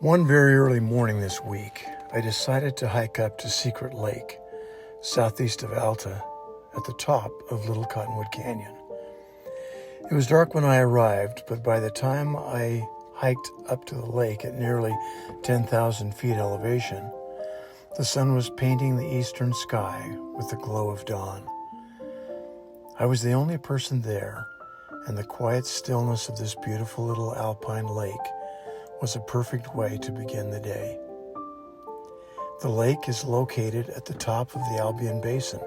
One very early morning this week, I decided to hike up to Cecret Lake, southeast of Alta, at the top of Little Cottonwood Canyon. It was dark when I arrived, but by the time I hiked up to the lake at nearly 10,000 feet elevation, the sun was painting the eastern sky with the glow of dawn. I was the only person there, and the quiet stillness of this beautiful little alpine lake was a perfect way to begin the day. The lake is located at the top of the Albion Basin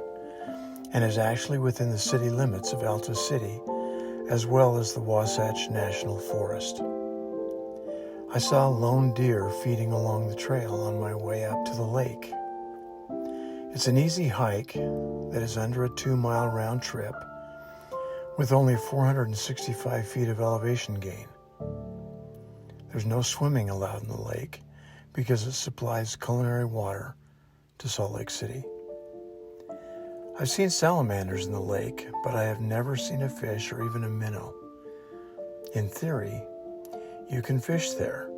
and is actually within the city limits of Alta City, as well as the Wasatch National Forest. I saw lone deer feeding along the trail on my way up to the lake. It's an easy hike that is under a 2-mile round trip with only 465 feet of elevation gain. There's no swimming allowed in the lake because it supplies culinary water to Salt Lake City. I've seen salamanders in the lake, but I have never seen a fish or even a minnow. In theory, you can fish there,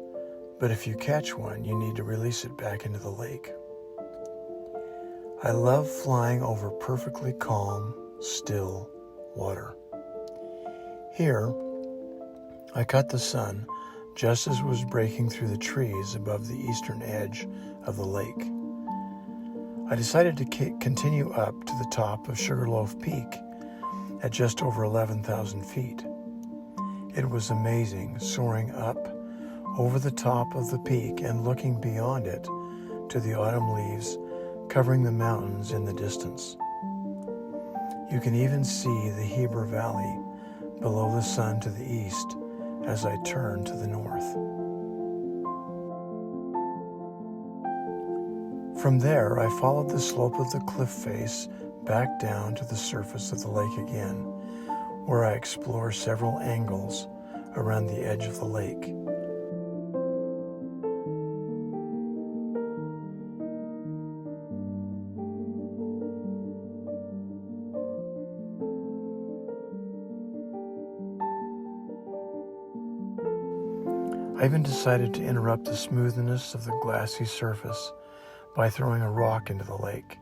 but if you catch one, you need to release it back into the lake. I love flying over perfectly calm, still water. Here, I caught the sun just as it was breaking through the trees above the eastern edge of the lake. I decided to continue up to the top of Sugarloaf Peak at just over 11,000 feet. It was amazing soaring up over the top of the peak and looking beyond it to the autumn leaves covering the mountains in the distance. You can even see the Heber Valley below the sun to the east as I turn to the north. From there, I followed the slope of the cliff face back down to the surface of the lake again, where I explore several angles around the edge of the lake. I even decided to interrupt the smoothness of the glassy surface by throwing a rock into the lake.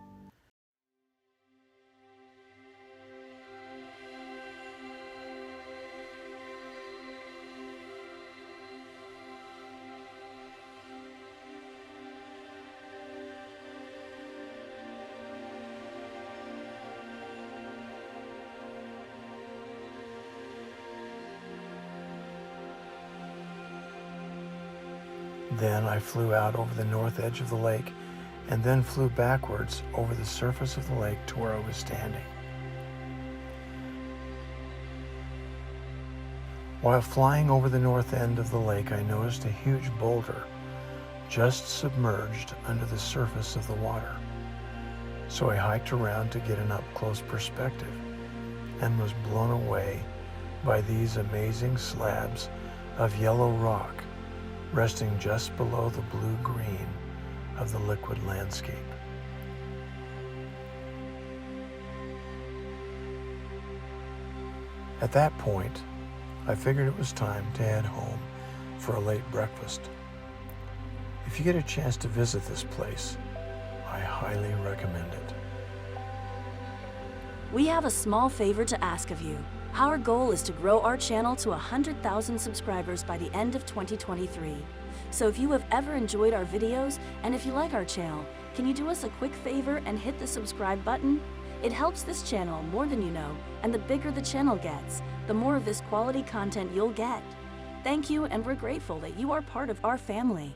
Then I flew out over the north edge of the lake and then flew backwards over the surface of the lake to where I was standing. While flying over the north end of the lake, I noticed a huge boulder just submerged under the surface of the water. So I hiked around to get an up-close perspective and was blown away by these amazing slabs of yellow rock resting just below the blue-green of the liquid landscape. At that point, I figured it was time to head home for a late breakfast. If you get a chance to visit this place, I highly recommend it. We have a small favor to ask of you. Our goal is to grow our channel to 100,000 subscribers by the end of 2023. So if you have ever enjoyed our videos, and if you like our channel, can you do us a quick favor and hit the subscribe button? It helps this channel more than you know, and the bigger the channel gets, the more of this quality content you'll get. Thank you, and we're grateful that you are part of our family.